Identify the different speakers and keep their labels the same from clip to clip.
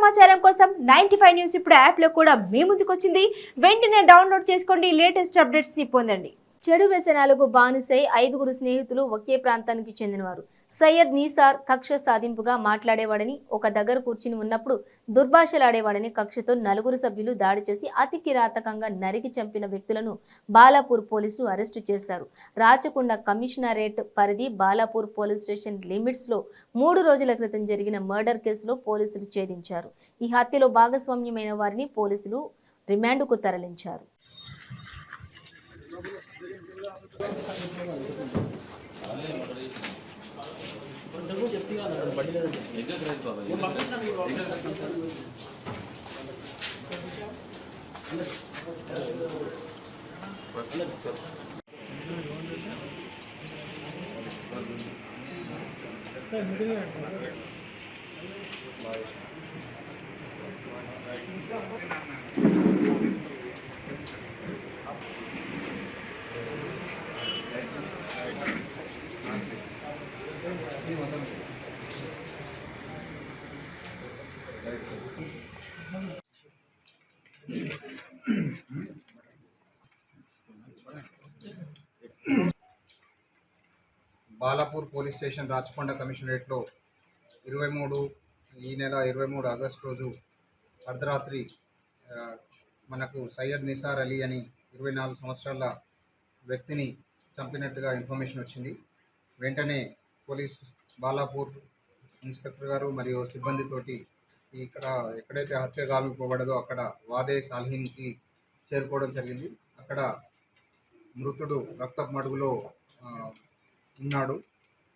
Speaker 1: సమాచారం కోసం 95 న్యూస్ ఇప్పుడు యాప్లో కూడా మీ ముందుకొచ్చింది. వెంటనే డౌన్లోడ్ చేసుకోండి, లేటెస్ట్ అప్డేట్స్ని పొందండి.
Speaker 2: చెడు వ్యసనాలకు బానిసై 5గురు స్నేహితులు ఒకే ప్రాంతానికి చెందినవారు. సయ్యద్ నిసార్ కక్ష సాధింపుగా మాట్లాడేవాడని, ఒక దగ్గర కూర్చుని ఉన్నప్పుడు దుర్భాషలాడేవాడని కక్షతో 4 సభ్యులు దాడి చేసి అతి కిరాతకంగా నరికి చంపిన వ్యక్తులను బాలాపూర్ పోలీసులు అరెస్టు చేశారు. రాచకొండ కమిషనరేట్ పరిధి బాలాపూర్ పోలీస్ స్టేషన్ లిమిట్స్ లో 3 రోజుల క్రితం జరిగిన మర్డర్ కేసులో పోలీసులు ఛేదించారు. ఈ హత్యలో భాగస్వామ్యమైన వారిని పోలీసులు రిమాండ్కు తరలించారు.
Speaker 3: బాలాపూర్ పోలీస్ స్టేషన్ రాచకొండ కమిషనరేట్లో 23 ఆగస్టు రోజు అర్ధరాత్రి మనకు సయ్యద్ నిసార్ అలీ అని 24 సంవత్సరాల వ్యక్తిని చంపినట్టుగా ఇన్ఫర్మేషన్ వచ్చింది. వెంటనే పోలీస్ బాలాపూర్ ఇన్స్పెక్టర్ గారు మరియు సిబ్బందితోటి ఇక్కడ ఎక్కడైతే హత్య గావింపబడదో అక్కడ వాదే సాల్హీన్కి చేరుకోవడం జరిగింది. అక్కడ మృతుడు రక్తపు మడుగులో ఉన్నాడు.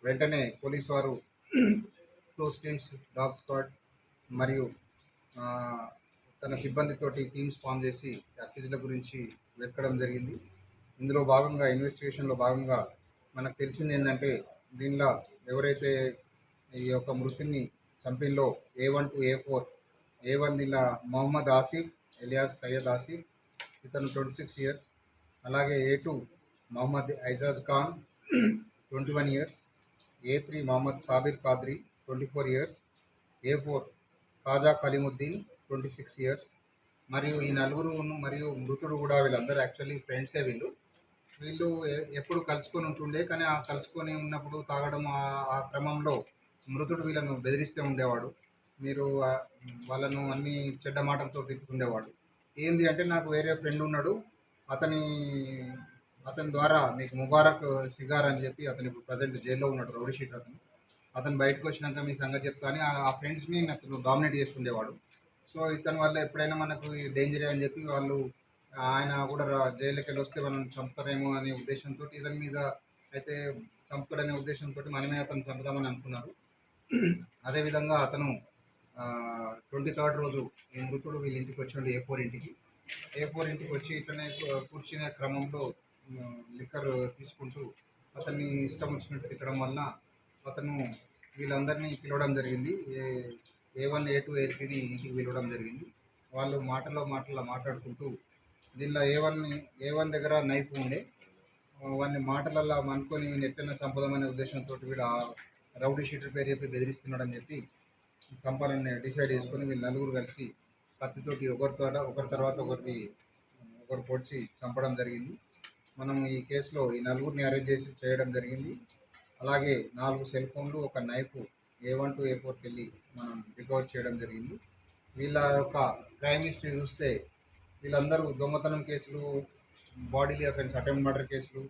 Speaker 3: వెంటనే పోలీసు వారు 2 టీమ్స్ డాగ్ స్క్వాడ్ మరియు తన సిబ్బందితోటి టీమ్స్ ఫామ్ చేసి అక్యూజ్ల గురించి వెతకడం జరిగింది. ఇందులో భాగంగా ఇన్వెస్టిగేషన్లో భాగంగా మనకు తెలిసింది ఏంటంటే దీనిలో ఎవరైతే ఈ యొక్క మృతిని చంపినలో A1 to A4, A1 దీనిలో మొహమ్మద్ ఆసిఫ్ ఎలియాస్ సయ్యద్ ఆసిఫ్, ఇతను 26 ఇయర్స్. అలాగే A2 Mohammed Aijaz Khan 21 years, A3 Mohammed Sabir Qadri 24 years, A4 Khaja Kaleemuddin 26 years. మరియు ఈ నలుగురు మరియు మృతుడు కూడా వీళ్ళందరూ యాక్చువల్లీ ఫ్రెండ్సే. వీళ్ళు ఎప్పుడు కలుసుకొని ఉంటుండే, కానీ ఆ కలుసుకొని ఉన్నప్పుడు తాగడం ఆ క్రమంలో మృతుడు వీళ్ళను బెదిరిస్తూ ఉండేవాడు. మీరు వాళ్ళను అన్ని చెడ్డ మాటలతో తిట్టుకుండేవాడు. ఏంది అంటే, నాకు వేరే ఫ్రెండ్ ఉన్నాడు, అతని ద్వారా మీకు ముబారక్ సిగార్ అని చెప్పి, అతను ఇప్పుడు ప్రజెంట్ జైల్లో ఉన్నాడు, రౌడీ షీటర్ అతను బయటకు వచ్చినాక మీ సంగతి చెప్తా అని ఆ ఫ్రెండ్స్ని అతను డామినేట్ చేస్తుండేవాడు. సో ఇతని వల్ల ఎప్పుడైనా మనకు డేంజరే అని చెప్పి వాళ్ళు ఆయన కూడా జైలుకి వెళ్ళి వస్తే మనం చంపుతారేమో అనే ఉద్దేశంతో ఇతని మీద అయితే చంపుతాడనే ఉద్దేశంతో మనమే అతను చంపుదామని అనుకున్నారు. అదేవిధంగా అతను 23rd రోజు ఈ మృతుడు వీళ్ళ ఇంటికి వచ్చిండు, A4 ఇంటికి. A4 ఇంటికి వచ్చి ఇట్లనే కూర్చునే క్రమంలో లిక్కర్ తీసుకుంటూ అతన్ని ఇష్టం వచ్చినట్టు తిట్టడం వలన అతను వీళ్ళందరినీ పిలవడం జరిగింది. A1, A2, A3ని ఇంటికి పిలవడం జరిగింది. వాళ్ళు మాట్లాడుకుంటూ దీనిలో A1 దగ్గర నైఫ్ ఉండే, వాడిని మాటలల్లో అనుకొని వీళ్ళు ఎట్లైనా చంపదామనే ఉద్దేశంతో వీడు ఆ రౌడీ షీటర్ పేరు చెప్పి బెదిరిస్తున్నాడని చెప్పి చంపాలని డిసైడ్ చేసుకొని వీళ్ళు నలుగురు కలిసి కత్తితోటి ఒకరి తర్వాత ఒకరు పొడిచి చంపడం జరిగింది. మనం ఈ కేసులో ఈ నలుగురిని అరెస్ట్ చేసి చేయడం జరిగింది. అలాగే 4 సెల్ ఫోన్లు, ఒక నైఫ్ A1 to A4కి వెళ్ళి మనం రికవర్ చేయడం జరిగింది. వీళ్ళ యొక్క క్రైమ్ హిస్టరీ చూస్తే వీళ్ళందరూ దొంగతనం కేసులు, బాడీలీ అఫెన్స్, అటెంప్ట్ మర్డర్ కేసులు,